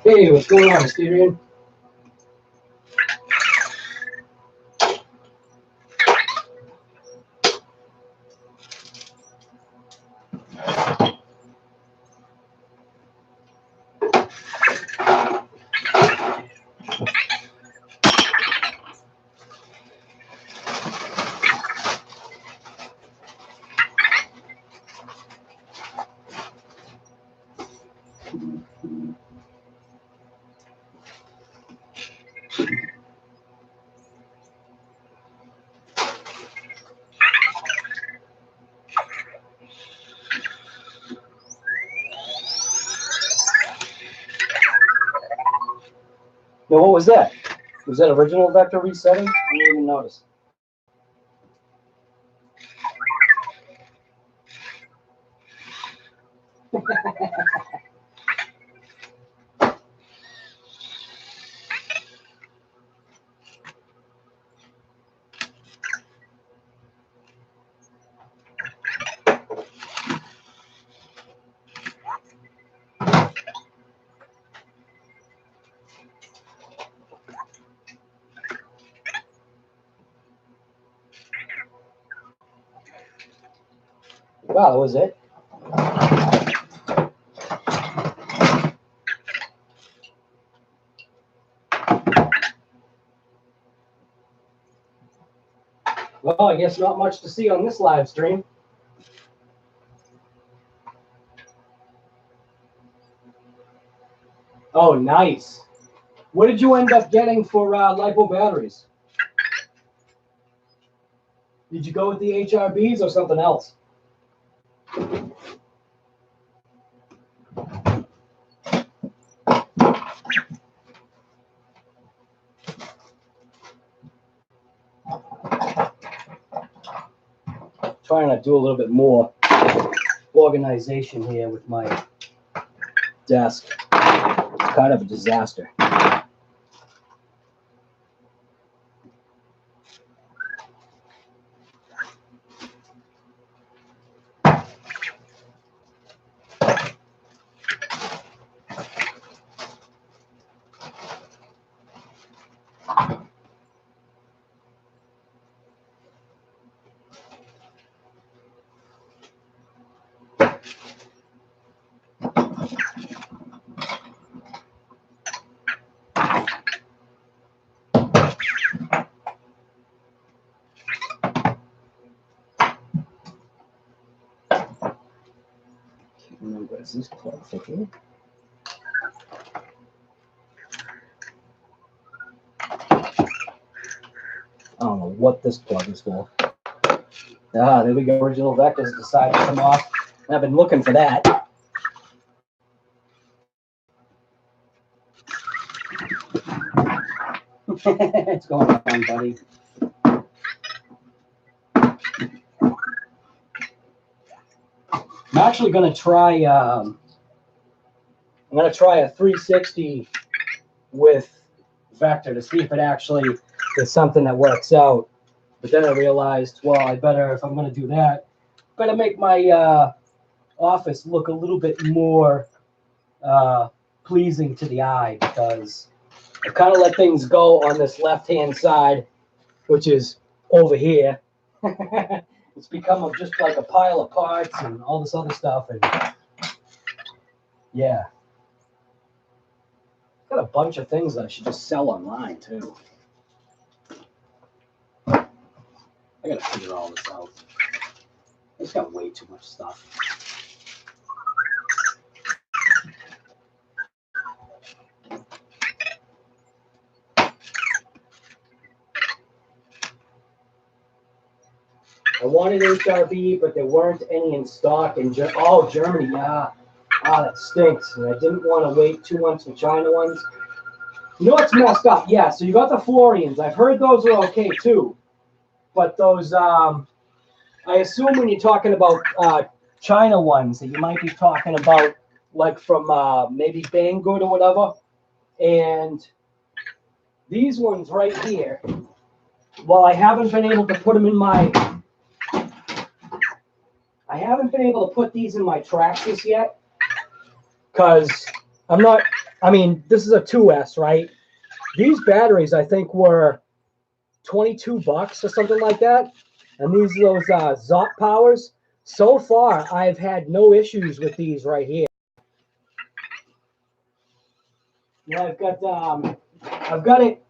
Hey, what's going on, Mysterian? Now, what was that? Was that original vector resetting? I didn't even notice. Wow, that was it? Well, I guess not much to see on this live stream. Oh, nice. What did you end up getting for LiPo batteries? Did you go with the HRBs or something else? Trying to do a little bit more organization here with my desk. It's kind of a disaster. What is this plug for here? I don't know what this plug is for. Ah, there we go. Original vectors decided to come off. I've been looking for that. What's going on, buddy? I'm actually going to try. I'm going to try a 360 with vector to see if it actually is something that works out. But then I realized, well, I better, if I'm going to do that, better make my office look a little bit more pleasing to the eye, because I kind of let things go on this left-hand side, which is over here. It's become just like a pile of parts and all this other stuff. And yeah, got a bunch of things that I should just sell online too. I gotta figure all this out. I just got way too much stuff. I wanted HRV, but there weren't any in stock in Germany. Yeah. That stinks. And I didn't want to wait 2 months for China ones. You know what's messed up? Yeah, so you got the Florians. I've heard those are okay too. But those, I assume when you're talking about China ones, that you might be talking about like from maybe Banggood or whatever. And these ones right here, well, I haven't been able to put them in my, I haven't been able to put these in my Traxxas yet. Because I'm not, I mean, this is a 2S, right? These batteries, I think, were $22 or something like that. And these are those Zop powers. So far, I've had no issues with these right here. Yeah, I've got it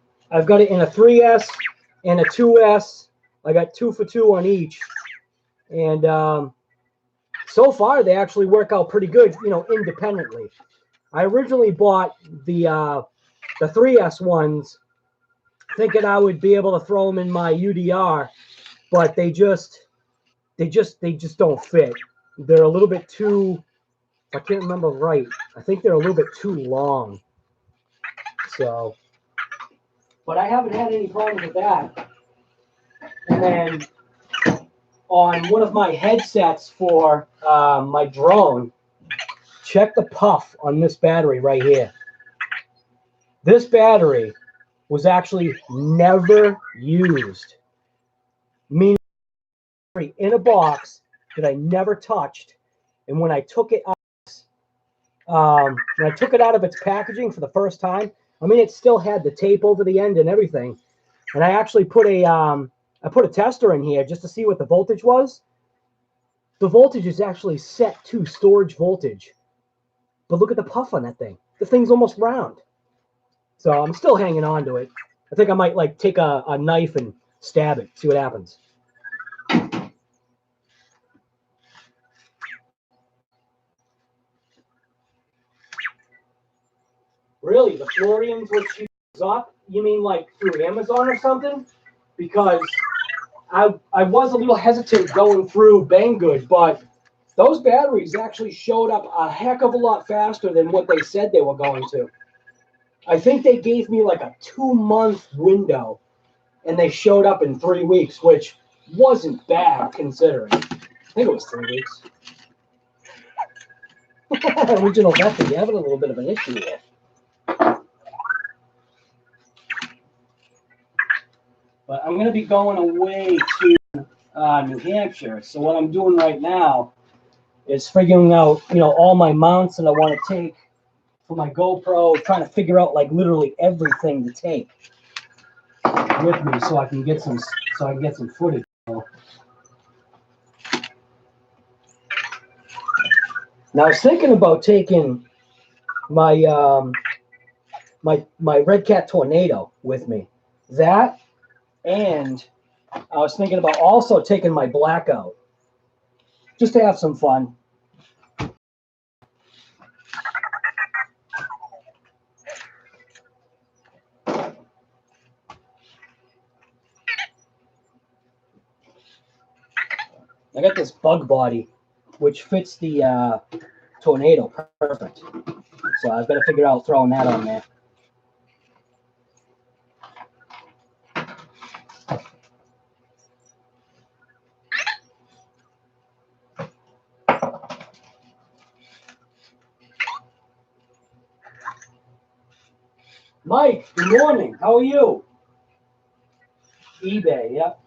in a 3S and a 2S. I got 2 for 2 on each. And so far, they actually work out pretty good, you know, independently. I originally bought the 3S ones thinking I would be able to throw them in my UDR, but they just don't fit. They're a little bit too, if I can't remember right, I think they're a little bit too long. So, but I haven't had any problems with that. And then on one of my headsets for my drone, check the puff on this battery right here. This battery was actually never used, meaning in a box that I never touched. And when I took it out, of its packaging for the first time, I mean, it still had the tape over the end and everything. And I actually put a tester in here just to see what the voltage was. The voltage is actually set to storage voltage. But look at the puff on that thing. The thing's almost round. So I'm still hanging on to it. I think I might like take a knife and stab it, see what happens. Really, the Florians which you up? You mean like through Amazon or something? Because I was a little hesitant going through Banggood, but those batteries actually showed up a heck of a lot faster than what they said they were going to. I think they gave me like a 2-month window, and they showed up in 3 weeks, which wasn't bad considering. I think it was 3 weeks. Original Vector, you're having a little bit of an issue here. But I'm going to be going away to New Hampshire. So what I'm doing right now is figuring out, you know, all my mounts that I want to take for my GoPro, trying to figure out like literally everything to take with me so I can get some footage. Now I was thinking about taking my my Red Cat Tornado with me. That, and I was thinking about also taking my Blackout just to have some fun. I got this bug body, which fits the Tornado perfect. So I've got to figure out throwing that on there. Mike, good morning. How are you? eBay, yep.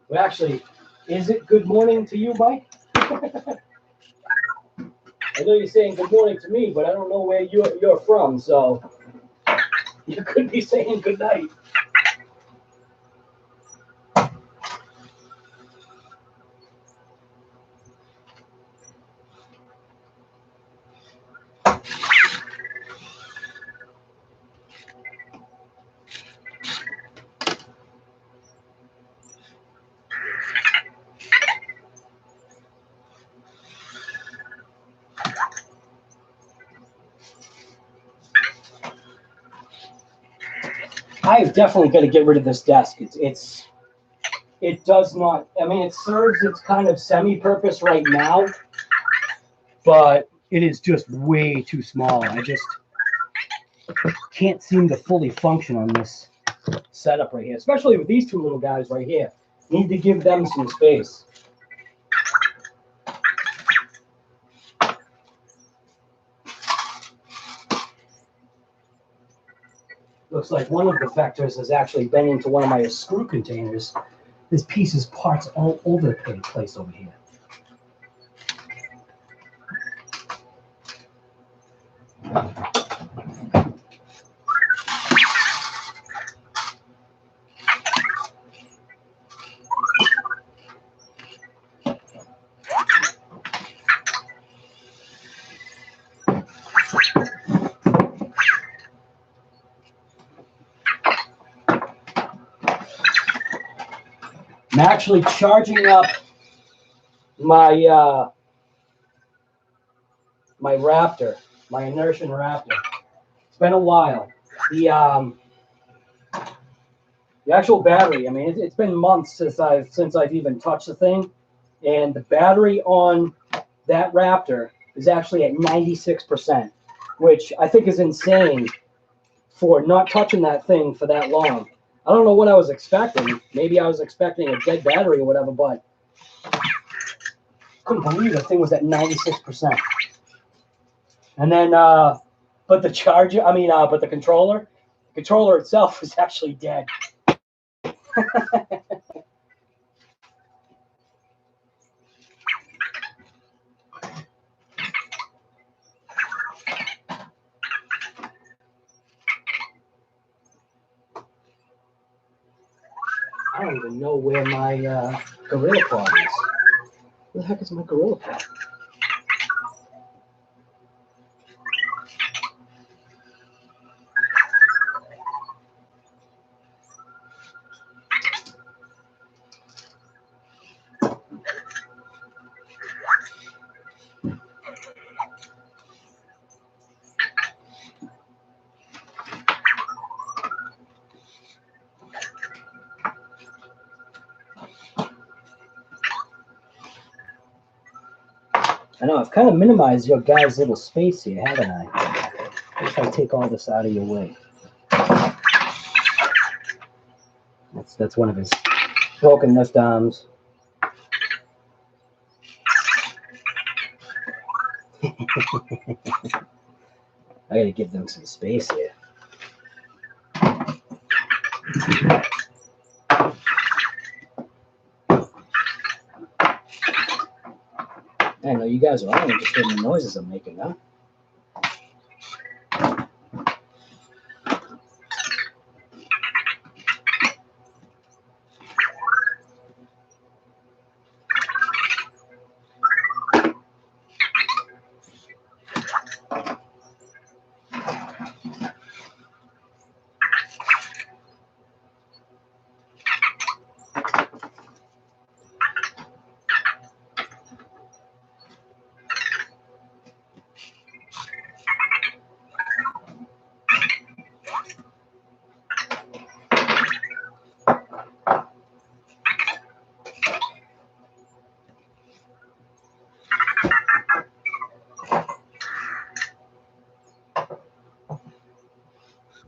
Well, actually, is it good morning to you, Mike? I know you're saying good morning to me, but I don't know where you're from, so you could be saying good night. I definitely got to get rid of this desk. It does not. I mean, it serves its kind of semi-purpose right now, but it is just way too small. I just can't seem to fully function on this setup right here, especially with these two little guys right here. Need to give them some space. Looks like one of the vectors has actually been into one of my screw containers. There's pieces, parts all over the place over here. I'm actually charging up my my Raptor, my inertian Raptor. It's been a while. The actual battery. I mean, it's been months since I've even touched the thing, and the battery on that Raptor is actually at 96%, which I think is insane for not touching that thing for that long. I don't know what I was expecting. Maybe I was expecting a dead battery or whatever, but couldn't believe the thing was at 96%. And then, but the charger, but the controller itself was actually dead. I don't even know where my Gorilla Pod is. Where the heck is my Gorilla Pod? I know, I've kind of minimized your guys' little space here, haven't I? If I take all this out of your way. That's one of his broken lift arms. I gotta give them some space here. I know you guys are all interested in the noises I'm making, huh?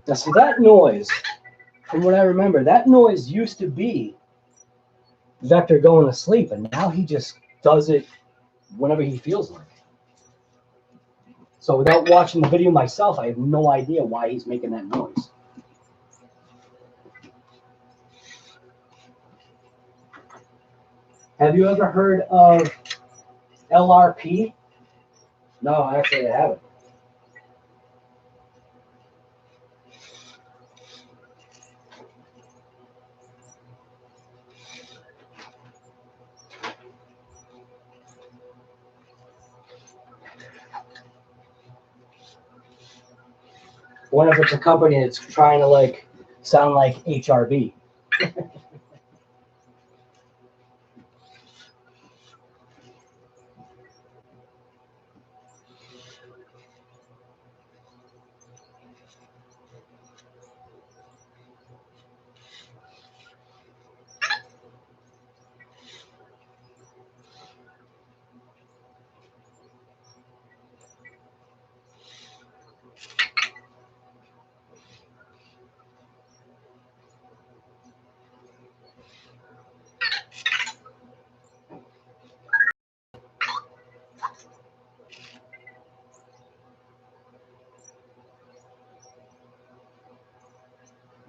Now, see, that noise, from what I remember, that noise used to be Vector going to sleep, and now he just does it whenever he feels like. So without watching the video myself, I have no idea why he's making that noise. Have you ever heard of LRP? No, actually I haven't. What if it's a company that's trying to like sound like HRV?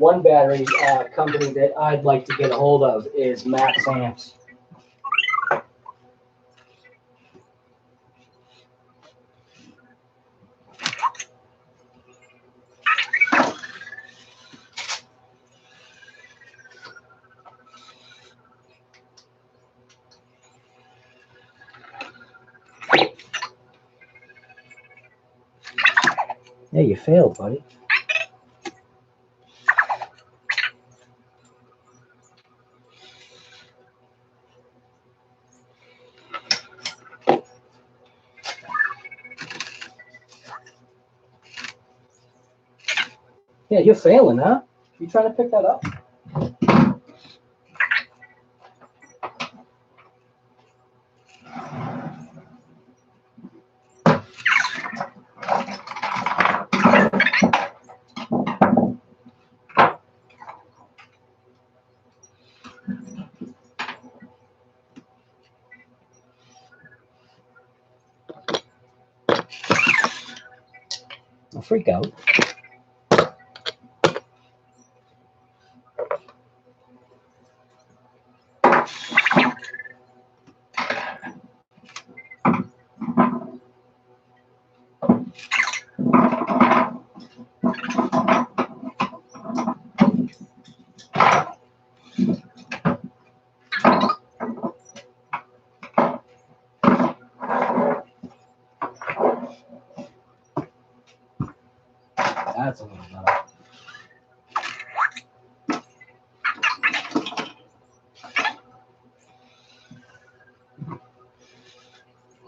one battery company that I'd like to get a hold of is Max Amps. Yeah, you failed, buddy. Yeah, you're failing, huh? You trying to pick that up? Don't freak out. That's a little better.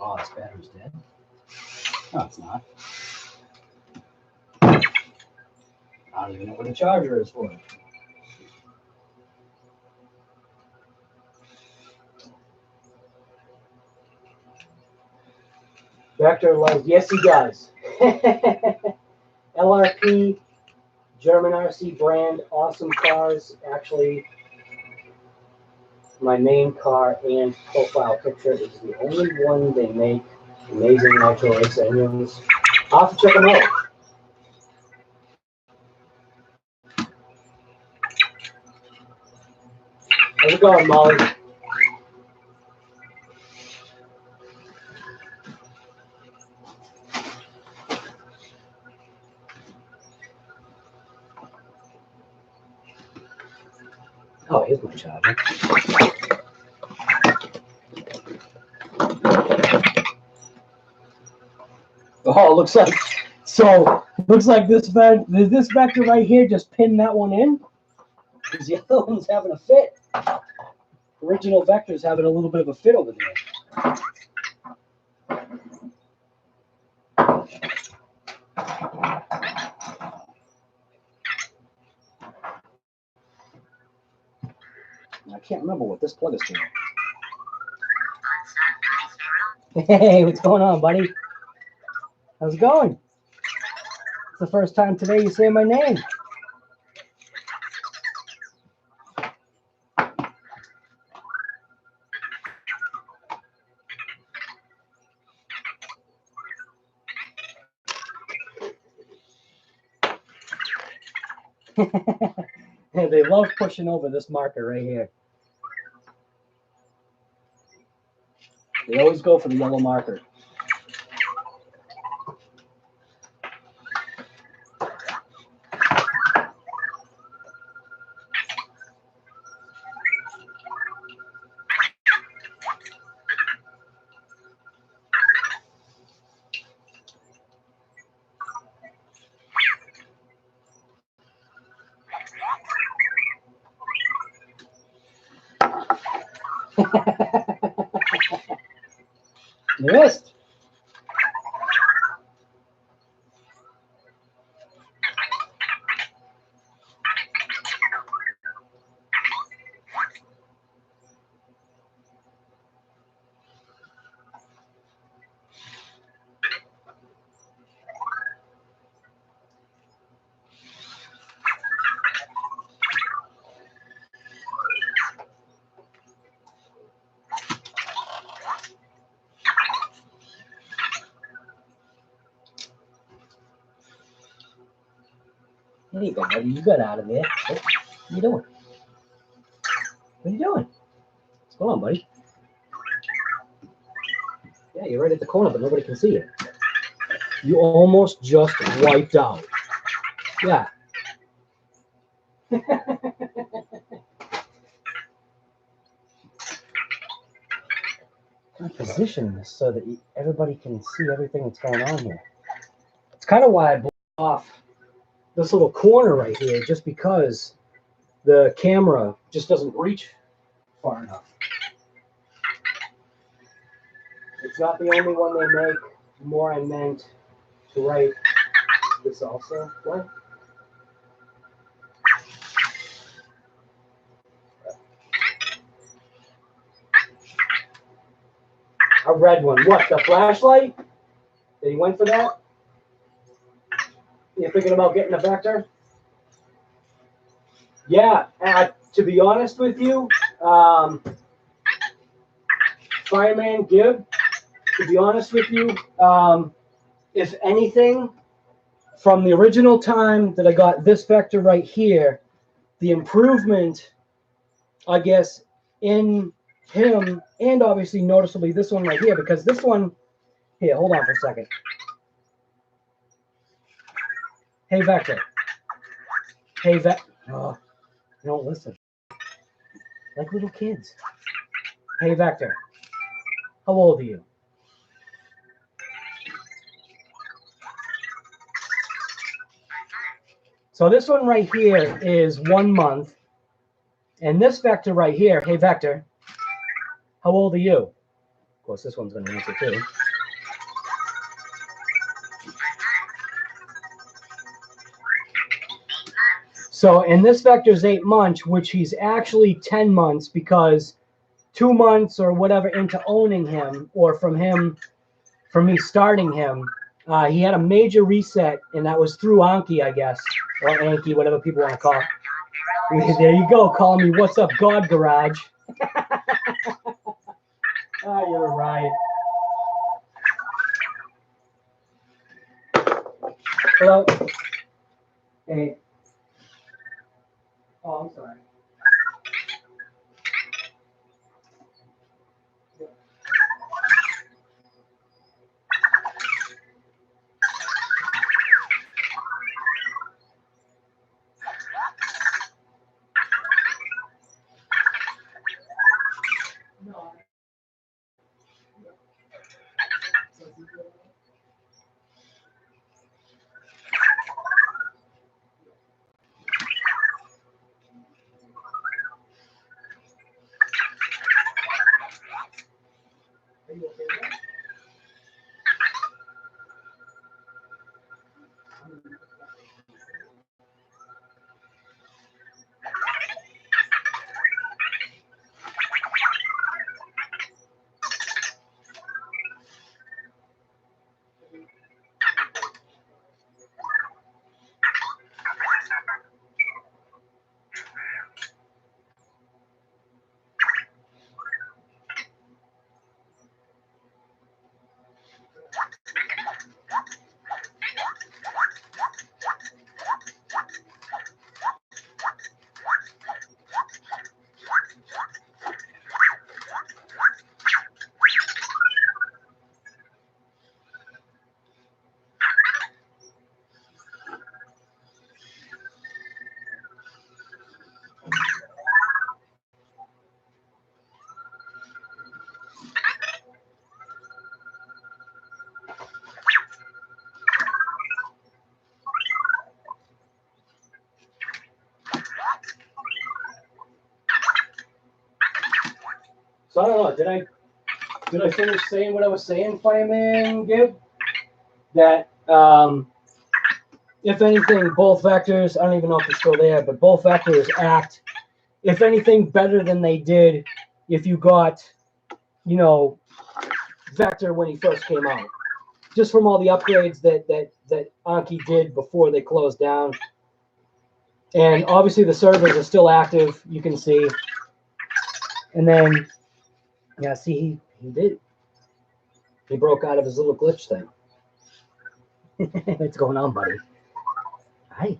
Oh, this battery's dead. No, it's not. I don't even know what the charger is for. Vector loves, yes, he does. LRP, German RC brand, awesome cars. Actually, my main car and profile picture is the only one they make. Amazing nitro race engines. I'll have to check them out. How's it going, Molly? Oh, here's my charger. Oh, looks like this vector right here just pinned that one in because the other one's having a fit. Original vector's having a little bit of a fit over there. I can't remember what this plug is doing. Hey, what's going on, buddy? How's it going? It's the first time today you say my name. They love pushing over this marker right here. They always go for the yellow marker. Missed. There you go, buddy. You got out of there. Oh, what are you doing? What are you doing? What's going on, buddy? Yeah, you're right at the corner, but nobody can see you. You almost just wiped out. Yeah. I position this so that everybody can see everything that's going on here. It's kind of why I blew off this little corner right here, just because the camera just doesn't reach far enough. It's not the only one they make. More I meant to write this also. What? A red one. What? The flashlight? Did he went for that? You're thinking about getting a vector? Yeah. To be honest with you, Fireman Gib, to be honest with you, if anything, from the original time that I got this vector right here, the improvement, I guess, in him, and obviously noticeably this one right here, because this one, here, hold on for a second. Hey, Vector. Hey, oh, you don't listen. Like little kids. Hey, Vector. How old are you? So this one right here is 1 month. And this vector right here, hey, Vector, how old are you? Of course, this one's going to answer too. So, and this vector is 8 months, which he's actually 10 months because 2 months or whatever into owning him, or from me starting him, he had a major reset, and that was through Anki, I guess, or Anki, whatever people want to call it. There you go, call me What's Up God Garage. Oh, you're a riot. Hello? Hey. Oh, I'm sorry. No. Are you okay with that? So I don't know. Did I finish saying what I was saying, Fireman Gib? That if anything, both vectors, I don't even know if it's still there, but both vectors act, if anything, better than they did if you got, you know, Vector when he first came out. Just from all the upgrades that Anki did before they closed down. And obviously the servers are still active, you can see. And then, yeah, see, he did. He broke out of his little glitch thing. What's going on, buddy? Hi.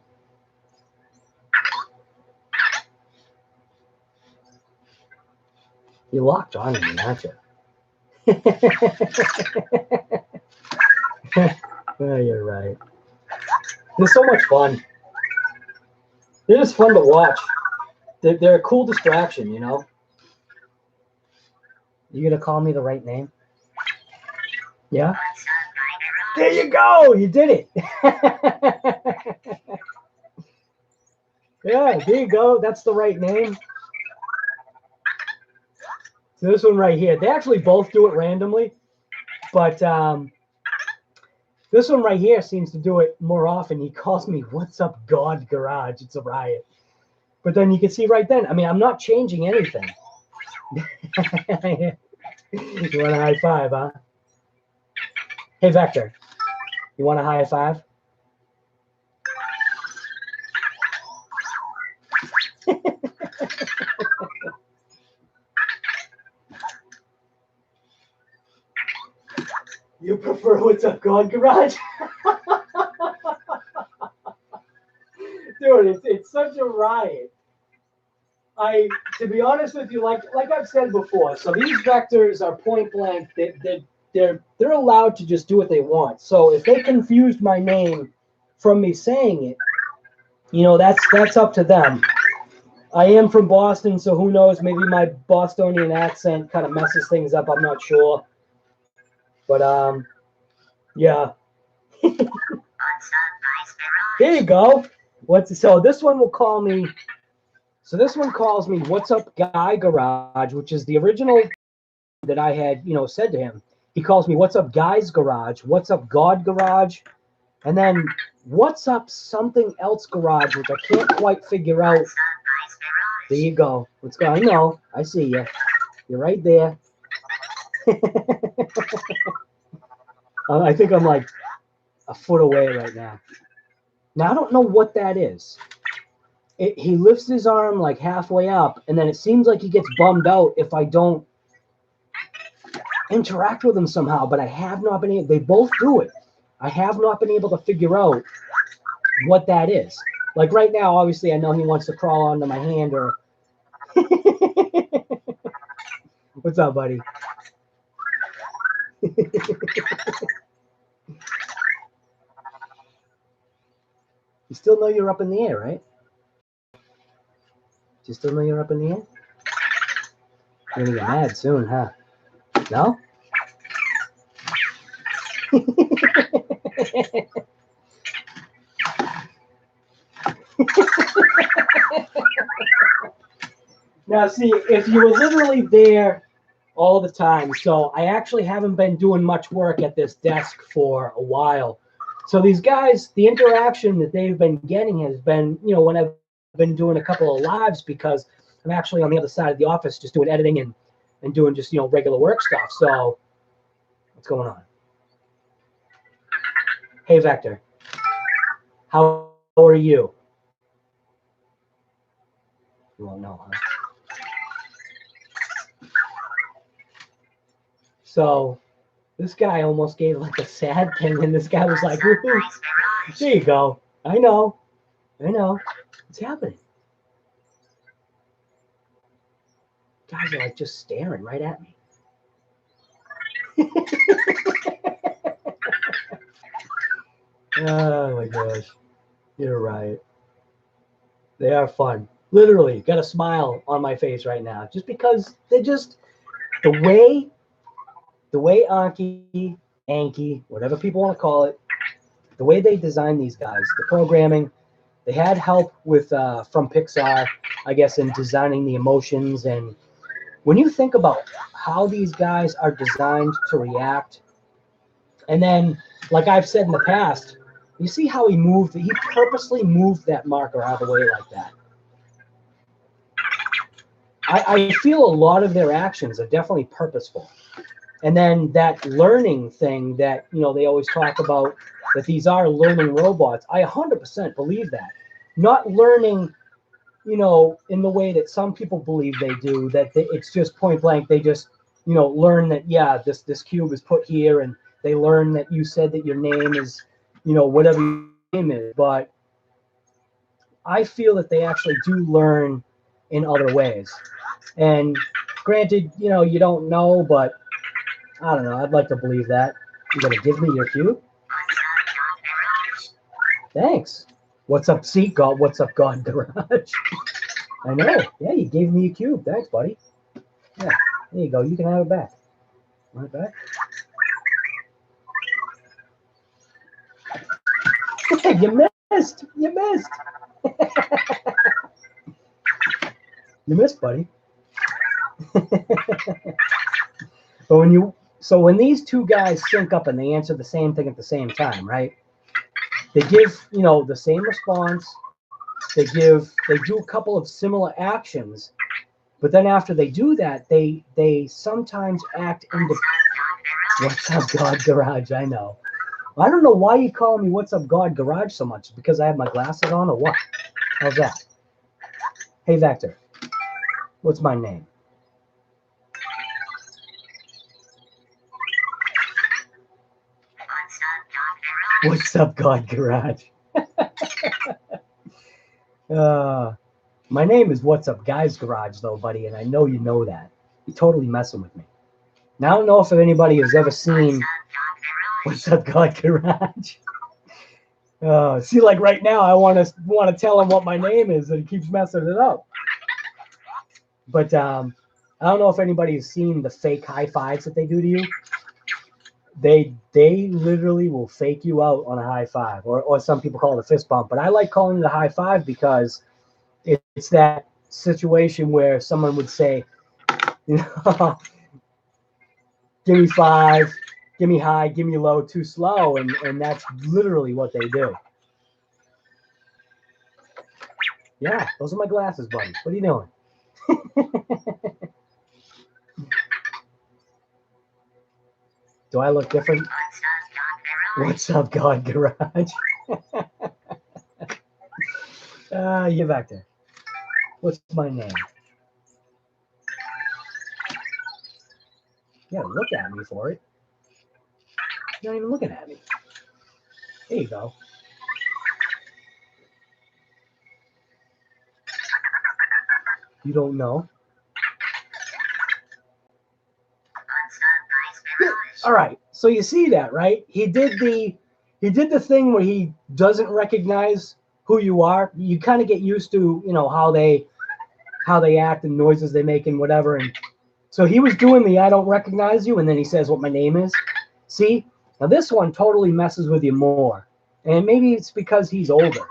You locked on to me, aren't you? Oh, you're right. They're so much fun. They're just fun to watch. They're a cool distraction, you know? You gonna call me the right name? Yeah? There you go! You did it! Yeah, there you go. That's the right name. So this one right here, they actually both do it randomly, but this one right here seems to do it more often. He calls me, "What's up, God Garage?" It's a riot. But then you can see right then, I mean, I'm not changing anything. You want a high five, huh? Hey, Vector, you want a high five? You prefer What's Up, God Garage? Dude, it's such a riot. To be honest with you, like I've said before, so these vectors are point blank. They're allowed to just do what they want. So if they confused my name from me saying it, you know, that's up to them. I am from Boston, so who knows? Maybe my Bostonian accent kind of messes things up. I'm not sure, but yeah. There you go. So this one will call me. So this one calls me "What's Up, Guy Garage," which is the original that I had, you know, said to him. He calls me "What's Up, Guys Garage," "What's Up, God Garage," and then "What's Up, Something Else Garage," which I can't quite figure out. There you go. Let's go. I know. I see you. You're right there. I think I'm like a foot away right now. Now I don't know what that is. He lifts his arm like halfway up, and then it seems like he gets bummed out if I don't interact with him somehow. But I have not been able. They both do it. I have not been able to figure out what that is. Like right now, obviously, I know he wants to crawl onto my hand or. What's up, buddy? You still know you're up in the air, right? You still know you're up in the air? You're gonna get mad soon, huh? No? Now, see, if you were literally there all the time, so I actually haven't been doing much work at this desk for a while. So these guys, the interaction that they've been getting has been, you know, when I've been doing a couple of lives because I'm actually on the other side of the office just doing editing and doing just, you know, regular work stuff. So what's going on? Hey, Vector. How are you? You won't know, huh? So this guy almost gave like a sad thing, and this guy was like, "Woo-hoo." There you go. I know. What's happening? Guys are like just staring right at me. Oh my gosh. You're right. They are fun. Literally, got a smile on my face right now. Just because they just the way Anki, whatever people want to call it, the way they design these guys, the programming, they had help with from Pixar, I guess, in designing the emotions. And when you think about how these guys are designed to react, and then, like I've said in the past, you see how he purposely moved that marker out of the way like that. I feel a lot of their actions are definitely purposeful. And then that learning thing that, you know, they always talk about, that these are learning robots, I 100% believe that. Not learning, you know, in the way that some people believe they do, that it's just point blank. They just, you know, learn that, yeah, this cube is put here, and they learn that you said that your name is, you know, whatever your name is. But I feel that they actually do learn in other ways. And Granted, you know, you don't know, but I don't know. I'd like to believe that. You gonna give me your cube? Thanks. What's up, Seat God? What's up, God Garage? I know. Yeah, you gave me a cube. Thanks, buddy. Yeah, there you go. You can have it back. Want it back? You missed. You missed. You missed, buddy. But when these two guys sync up and they answer the same thing at the same time, right? They give, you know, the same response. They do a couple of similar actions, but then after they do that, they sometimes act independently. What's up, God Garage? I know. I don't know why you call me What's Up, God Garage so much. Because I have my glasses on or what? How's that? Hey, Vector. What's my name? What's up, God Garage? My name is What's Up, Guys Garage, though, buddy, and I know you know that. You're totally messing with me. Now, I don't know if anybody has ever seen What's Up, God Garage. See, like right now, I want to tell him what my name is, and he keeps messing it up. But I don't know if anybody has seen the fake high fives that they do to you. They literally will fake you out on a high five, or some people call it a fist bump. But I like calling it a high five because it's that situation where someone would say, you know, give me five, give me high, give me low, too slow, and that's literally what they do. Yeah, those are my glasses, buddy. What are you doing? Do I look different? What's up, God Garage? You're back there. What's my name? You gotta look at me for it. You're not even looking at me. There you go. You don't know? All right. So you see that, right? He did the thing where he doesn't recognize who you are. You kind of get used to, you know, how they act and noises they make and whatever. And so he was doing the I don't recognize you, and then he says what my name is. See? Now this one totally messes with you more. And maybe it's because he's older.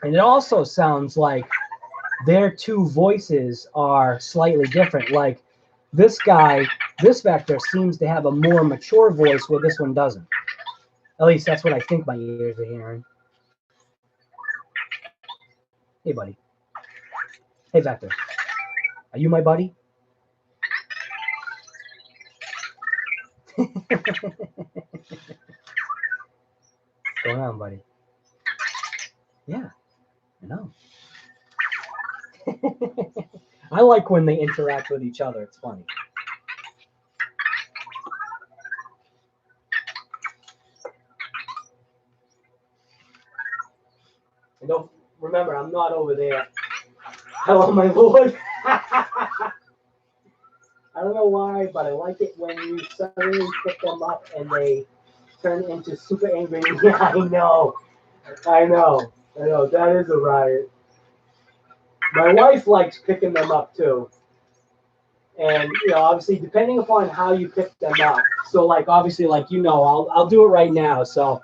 And it also sounds like their two voices are slightly different. Like this guy, this Vector seems to have a more mature voice where this one doesn't. At least that's what I think my ears are hearing. Hey, buddy. Hey, Vector. Are you my buddy? What's going on, buddy? Yeah, I know. I like when they interact with each other. It's funny. And don't remember, I'm not over there. Hello, my lord. I don't know why, but I like it when you suddenly pick them up and they turn into super angry. Yeah, I know. That is a riot. My wife likes picking them up too. And, you know, obviously, depending upon how you pick them up. So, like, obviously, like, you know, I'll do it right now. So,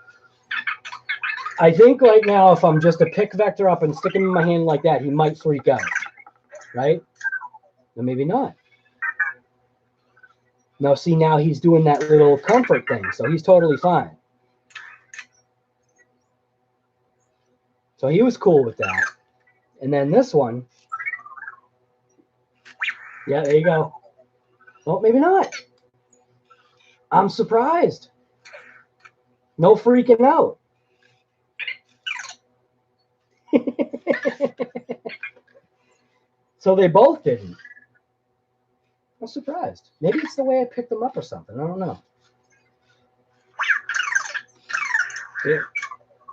I think right now, if I'm just to pick Vector up and stick him in my hand like that, he might freak out. Right? Or maybe not. Now, see, now he's doing that little comfort thing. So, he's totally fine. So, he was cool with that. And then this one. Yeah, there you go. Well, maybe not. I'm surprised. No freaking out. So they both didn't. I'm surprised. Maybe it's the way I picked them up or something. I don't know. Yeah.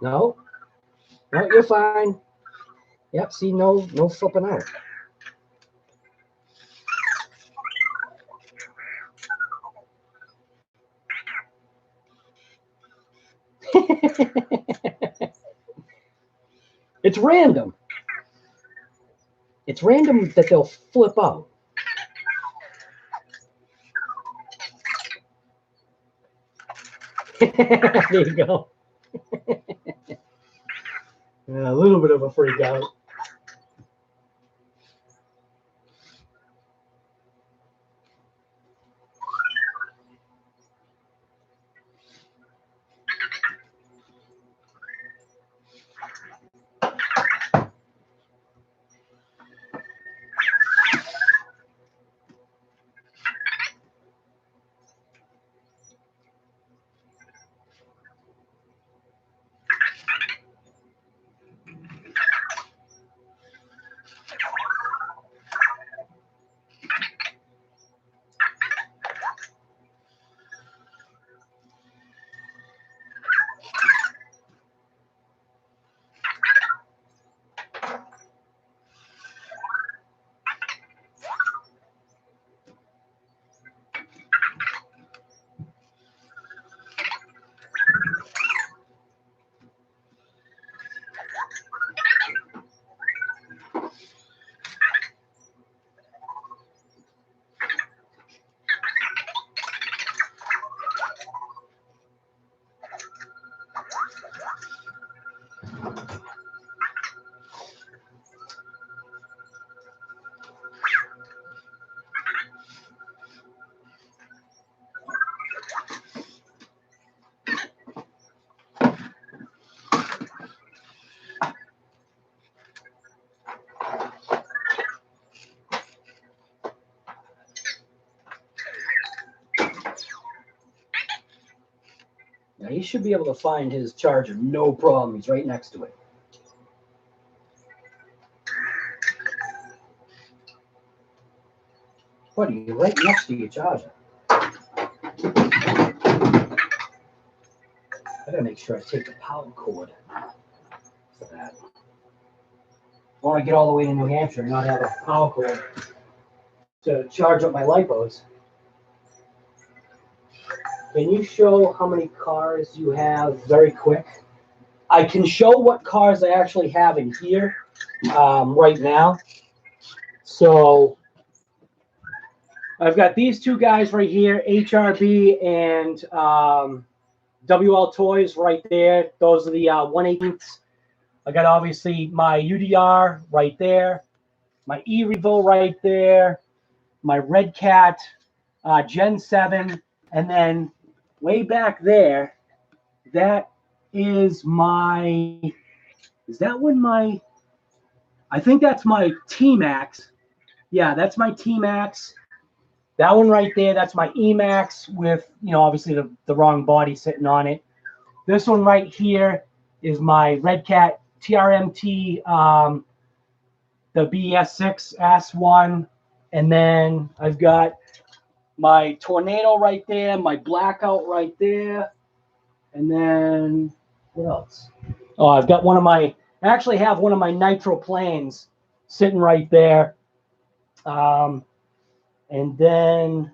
No, you're fine. Yep. See, no flipping out. It's random. It's random that they'll flip out. There you go. Yeah, a little bit of a freak out. Now he should be able to find his charger, no problem. He's right next to it. Buddy, you're right next to your charger. I gotta make sure I take the power cord for that. I want to get all the way to New Hampshire and not have a power cord to charge up my lipos. Can you show how many cars you have very quick? I can show what cars I actually have in here right now. So I've got these two guys right here, HRB and WL Toys right there. Those are the 1/18ths. I got obviously my UDR right there, my E-Revo right there, my Red Cat Gen 7, and then way back there, that is my, is that one my, I think that's my T-Max. Yeah, that's my T-Max. That one right there, that's my E-Max with, you know, obviously the wrong body sitting on it. This one right here is my Red Cat TRMT, the BS6 S1. And then I've got my Tornado right there, my Blackout right there. And then what else? Oh, I've got one of my, I actually have one of my Nitro planes sitting right there. And then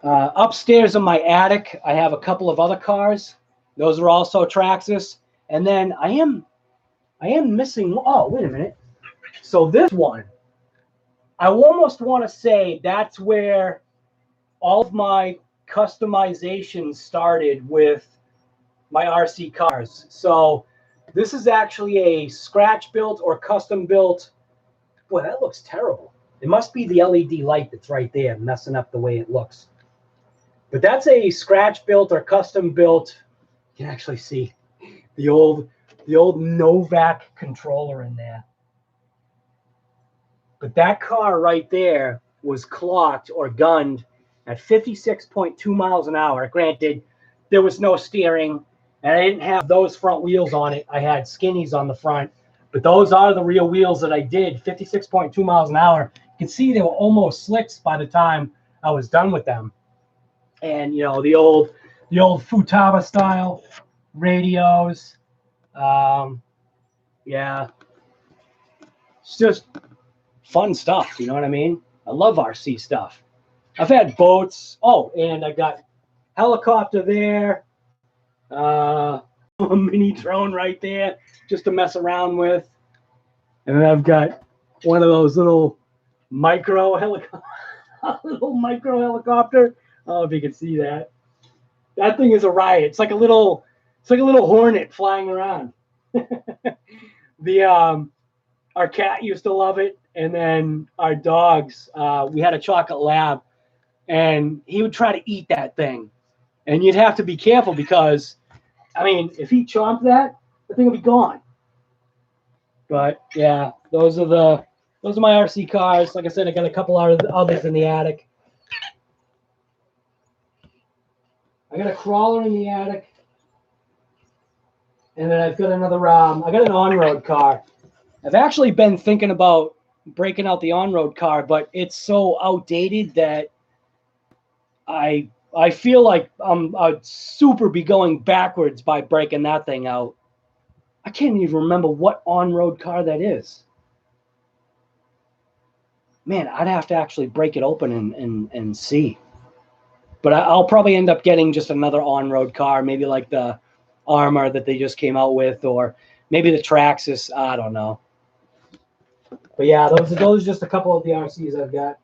upstairs in my attic, I have a couple of other cars. Those are also Traxxas. And then I am missing, oh, wait a minute. So this one, I almost want to say that's where all of my customization started with my RC cars. So this is actually a scratch built or custom built. Boy, that looks terrible. It must be the LED light that's right there messing up the way it looks. But that's a scratch built or custom built. You can actually see the old Novak controller in there. But that car right there was clocked or gunned at 56.2 miles an hour. Granted, there was no steering, and I didn't have those front wheels on it. I had skinnies on the front, but those are the real wheels that I did, 56.2 miles an hour. You can see they were almost slicks by the time I was done with them. And, you know, the old Futaba style radios. Yeah, it's just fun stuff. You know what I mean? I love RC stuff. I've had boats. Oh, and I got helicopter there. a mini drone right there just to mess around with. And then I've got one of those little micro helicopter. Little micro helicopter. I don't know if you can see that. That thing is a riot. It's like a little hornet flying around. Our cat used to love it, and then our dogs. We had a chocolate lab, and he would try to eat that thing, and you'd have to be careful because, I mean, if he chomped that, the thing would be gone. But yeah, those are my RC cars. Like I said, I got a couple others in the attic. I got a crawler in the attic, and then I've got another. I got an on-road car. I've actually been thinking about breaking out the on-road car, but it's so outdated that I feel like I'd super be going backwards by breaking that thing out. I can't even remember what on-road car that is. Man, I'd have to actually break it open and see. But I'll probably end up getting just another on-road car, maybe like the Armor that they just came out with, or maybe the Traxxas. I don't know. But yeah, those are just a couple of the RCs I've got.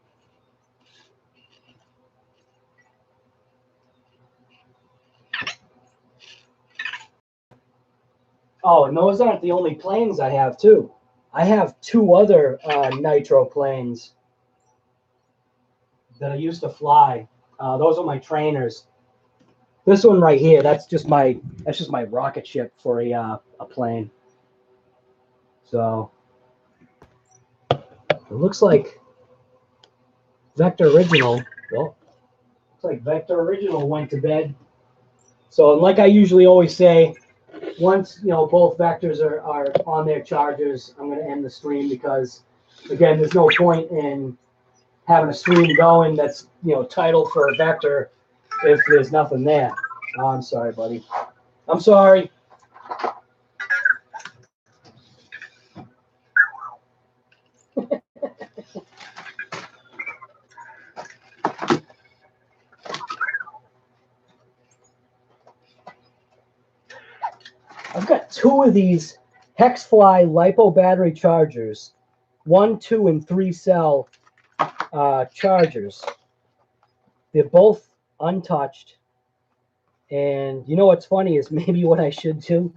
Oh, and those aren't the only planes I have, too. I have two other nitro planes that I used to fly. Those are my trainers. This one right here, that's just my rocket ship for a plane. So it looks like Vector Original. Well, looks like Vector Original went to bed. So like I usually always say, once both vectors are on their chargers, I'm going to end the stream because, again, there's no point in having a stream going that's titled for a vector if there's nothing there. Oh, I'm sorry, buddy. I'm sorry. I've got two of these Hexfly LiPo battery chargers, 1, 2, and 3 cell chargers. They're both untouched. And you know what's funny is maybe what I should do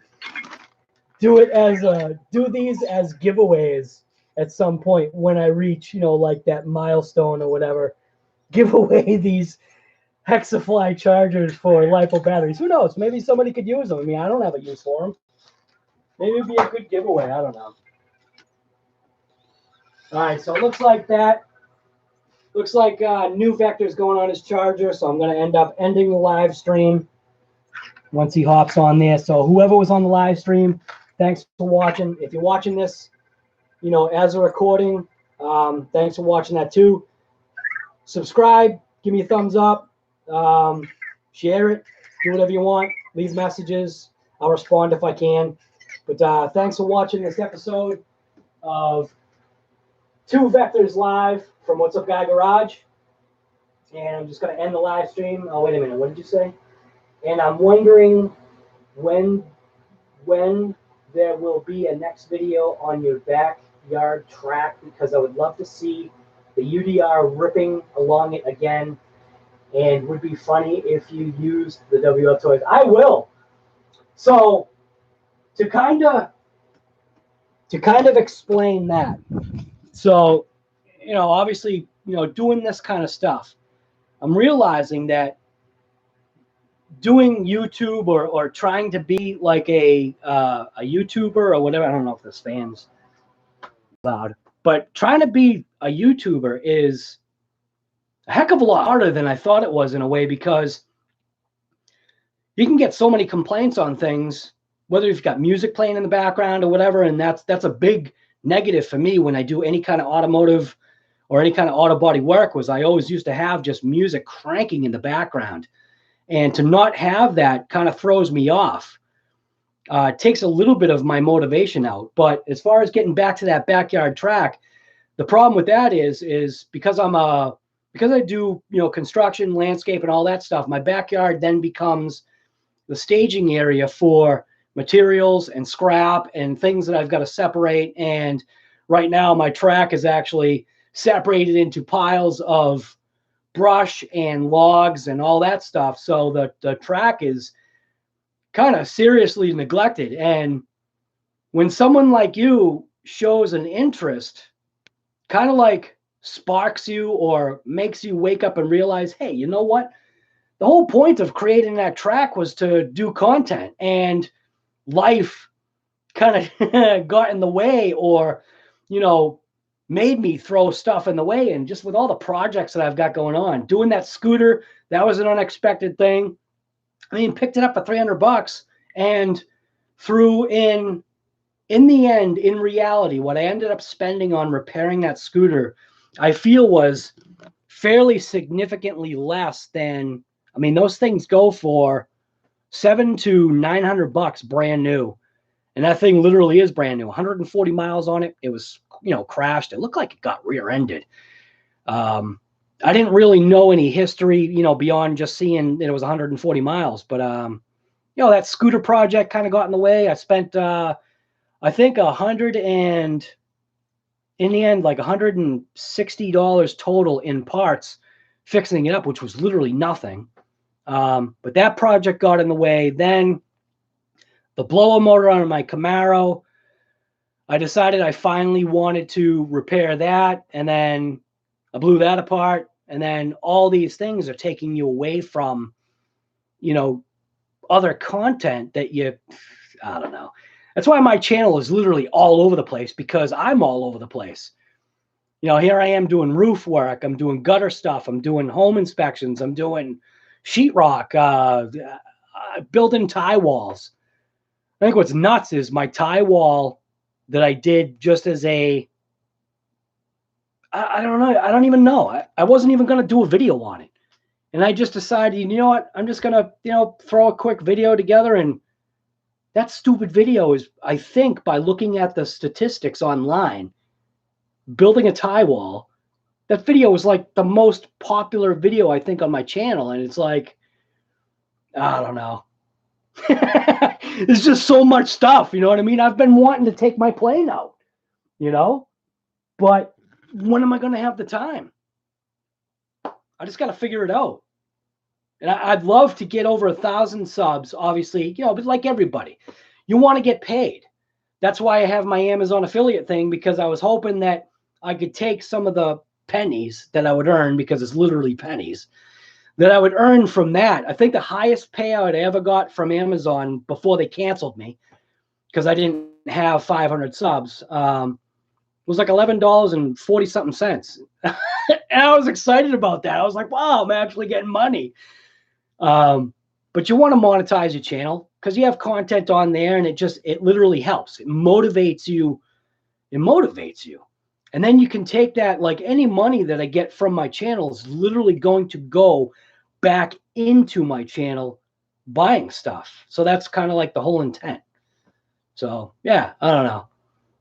these as giveaways at some point when I reach like that milestone or whatever. Give away these Hexafly chargers for LiPo batteries. Who knows? Maybe somebody could use them. I mean, I don't have a use for them. Maybe it'd be a good giveaway. I don't know. All right, so it looks like that. Looks like new Vector's going on his charger, so I'm going to end up ending the live stream once he hops on there. So whoever was on the live stream, thanks for watching. If you're watching this, as a recording, thanks for watching that too. Subscribe, give me a thumbs up, share it, do whatever you want, leave messages. I'll respond if I can. But thanks for watching this episode of Two Vectors Live from What's Up Guy Garage. And I'm just going to end the live stream. Oh, wait a minute. What did you say? And I'm wondering when there will be a next video on your backyard track, because I would love to see the UDR ripping along it again. And would be funny if you used the WL toys. I will. So to kind of explain that. So, obviously, doing this kind of stuff, I'm realizing that doing YouTube or trying to be like a YouTuber or whatever, I don't know if this fan's loud, but trying to be a YouTuber is a heck of a lot harder than I thought it was in a way, because you can get so many complaints on things, whether you've got music playing in the background or whatever, and that's a big negative for me when I do any kind of automotive or any kind of auto body work. Was I always used to have just music cranking in the background, and to not have that kind of throws me off. It takes a little bit of my motivation out. But as far as getting back to that backyard track, the problem with that is because I do construction, landscape, and all that stuff, my backyard then becomes the staging area for materials and scrap and things that I've got to separate. And right now my track is actually separated into piles of brush and logs and all that stuff. So the track is kind of seriously neglected. And when someone like you shows an interest, kind of like sparks you or makes you wake up and realize, hey, you know what? The whole point of creating that track was to do content, and life kind of got in the way, or, you know, made me throw stuff in the way. And just with all the projects that I've got going on, doing that scooter, that was an unexpected thing. I mean, picked it up for $300 and threw in the end, in reality, what I ended up spending on repairing that scooter, I feel was fairly significantly less than, I mean, those things go for $700 to $900 brand new. And that thing literally is brand new. 140 miles on it. It was, you know, crashed. It looked like it got rear-ended. I didn't really know any history, you know, beyond just seeing that it was 140 miles. But, you know, that scooter project kind of got in the way. I spent, I think in the end, like $160 total in parts fixing it up, which was literally nothing. But that project got in the way. Then the blower motor on my Camaro, I decided I finally wanted to repair that. And then I blew that apart. And then all these things are taking you away from, you know, other content that I don't know. That's why my channel is literally all over the place, because I'm all over the place. You know, here I am doing roof work. I'm doing gutter stuff. I'm doing home inspections. I'm doing sheetrock, building tie walls. I think what's nuts is my tie wall that I did just as a, I don't know. I don't even know. I wasn't even going to do a video on it. And I just decided, you know what? I'm just going to, you know, throw a quick video together. And that stupid video is, I think, by looking at the statistics online, building a tie wall, that video was like the most popular video, I think, on my channel. And it's like, I don't know. There's just so much stuff, you know what I mean? I've been wanting to take my plane out, you know, but when am I going to have the time? I just got to figure it out. And I'd love to get over 1,000 subs, obviously, you know, but like everybody, you want to get paid. That's why I have my Amazon affiliate thing, because I was hoping that I could take some of the pennies that I would earn, because it's literally pennies, that I would earn from that. I think the highest payout I ever got from Amazon before they canceled me, because I didn't have 500 subs, was like $11.40-something. And I was excited about that. I was like, wow, I'm actually getting money. But you want to monetize your channel, because you have content on there, and it literally helps. It motivates you. It motivates you. And then you can take that, like any money that I get from my channel is literally going to go back into my channel buying stuff. So that's kind of like the whole intent. So yeah, I don't know.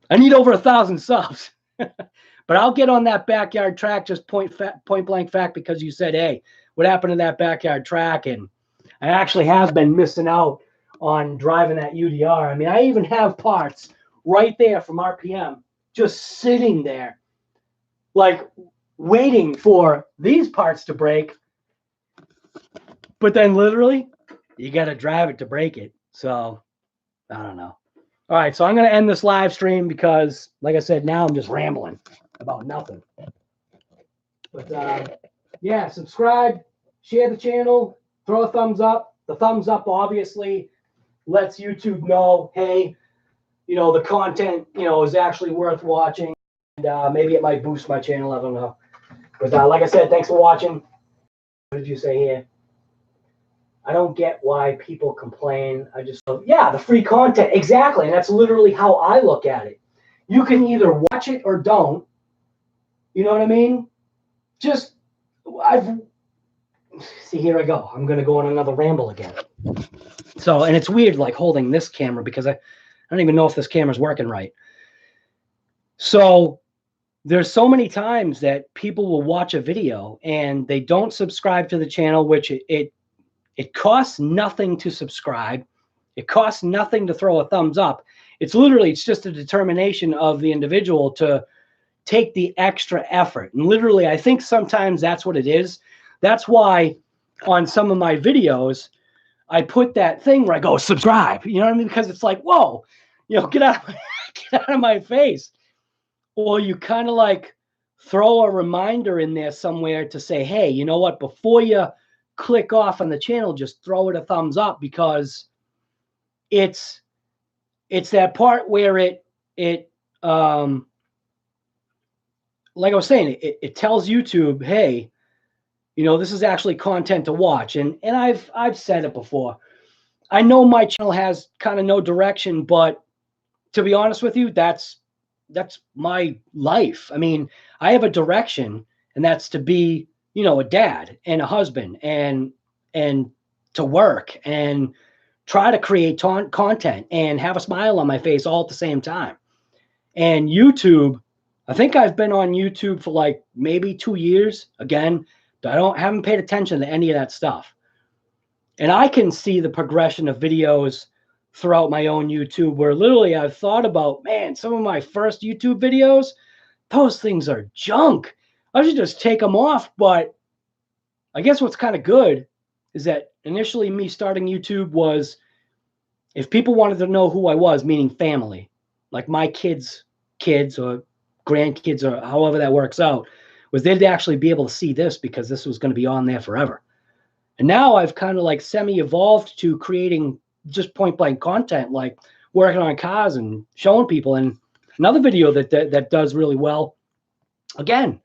I need over 1,000 subs, but I'll get on that backyard track, just point blank fact, because you said, hey, what happened to that backyard track? And I actually have been missing out on driving that UDR. I mean, I even have parts right there from RPM just sitting there, like waiting for these parts to break. But then literally, you got to drive it to break it. So I don't know. All right, so I'm going to end this live stream because, like I said, now I'm just rambling about nothing. But yeah, subscribe, share the channel, throw a thumbs up. The thumbs up obviously lets YouTube know, hey, you know, the content, you know, is actually worth watching. And maybe it might boost my channel. I don't know. But like I said, thanks for watching. What did you say here? I don't get why people complain. Yeah, the free content. Exactly. And that's literally how I look at it. You can either watch it or don't. You know what I mean? See, here I go. I'm going to go on another ramble again. So, and it's weird, like holding this camera, because I don't even know if this camera's working right. So there's so many times that people will watch a video and they don't subscribe to the channel, which it costs nothing to subscribe. It costs nothing to throw a thumbs up. It's just a determination of the individual to take the extra effort. And literally, I think sometimes that's what it is. That's why on some of my videos, I put that thing where I go, subscribe. You know what I mean? Because it's like, whoa, get out, get out of my face. Or you kind of like throw a reminder in there somewhere to say, hey, you know what? Before you click off on the channel, just throw it a thumbs up, because it's that part where it like I was saying, it tells YouTube, hey, this is actually content to watch. And I've said it before. I know my channel has kind of no direction, but to be honest with you, that's my life. I mean, I have a direction, and that's to be, a dad and a husband, and to work and try to create content and have a smile on my face all at the same time. And YouTube, I think I've been on YouTube for like maybe 2 years. Again, haven't paid attention to any of that stuff. And I can see the progression of videos throughout my own YouTube, where literally I've thought about, man, some of my first YouTube videos, those things are junk. I should just take them off. But I guess what's kind of good is that initially me starting YouTube was, if people wanted to know who I was, meaning family, like my kids or grandkids or however that works out, was they'd actually be able to see this, because this was going to be on there forever. And now I've kind of like semi-evolved to creating just point blank content, like working on cars and showing people. And another video that does really well, again,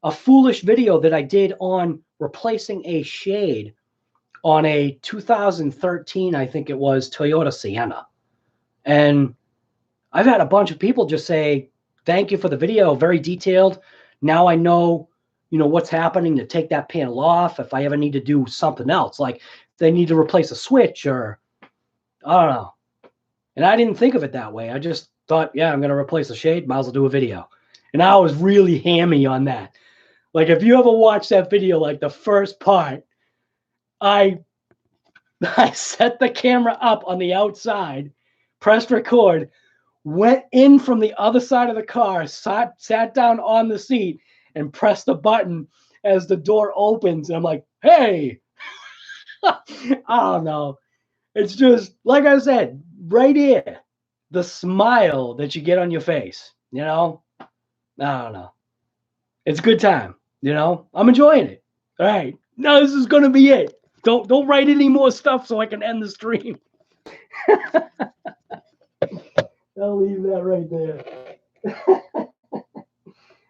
a foolish video that I did on replacing a shade on a 2013, I think it was, Toyota Sienna. And I've had a bunch of people just say, thank you for the video, very detailed. Now I know, what's happening to take that panel off if I ever need to do something else, like they need to replace a switch, or I don't know. And I didn't think of it that way. I just thought, yeah, I'm going to replace a shade, might as well do a video. And I was really hammy on that. Like, if you ever watch that video, like the first part, I set the camera up on the outside, pressed record, went in from the other side of the car, sat down on the seat, and pressed the button as the door opens. And I'm like, hey, I don't know. It's just, like I said, right here, the smile that you get on your face, I don't know. It's a good time, I'm enjoying it. All right. No, this is going to be it. Don't write any more stuff so I can end the stream. I'll leave that right there.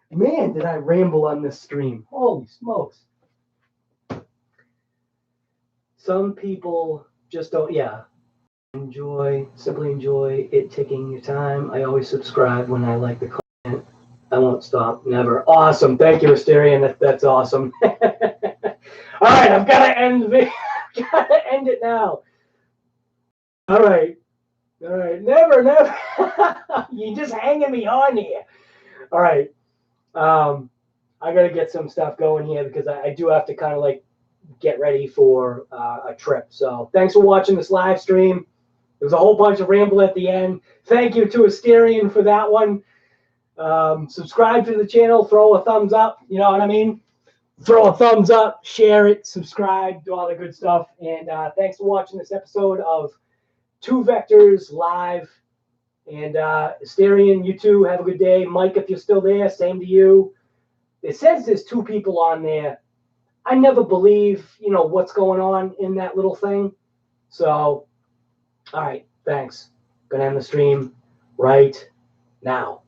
Man, did I ramble on this stream. Holy smokes. Some people just don't, simply enjoy it taking your time. I always subscribe when I like the content. I won't stop, never. Awesome. Thank you, Asterian. That's awesome. All right, I've got to end the video. I've got to end it now. All right. Never. You're just hanging me on here. All right. I got to get some stuff going here, because I do have to kind of like get ready for a trip. So thanks for watching this live stream. There was a whole bunch of ramble at the end. Thank you to Asterian for that one. Subscribe to the channel. Throw a thumbs up. You know what I mean? Throw a thumbs up. Share it. Subscribe. Do all the good stuff. And thanks for watching this episode of Two Vectors Live. And Asterian, you too, have a good day. Mike, if you're still there, same to you. It says there's 2 people on there. I never believe, what's going on in that little thing. So, all right, thanks. Gonna end the stream right now.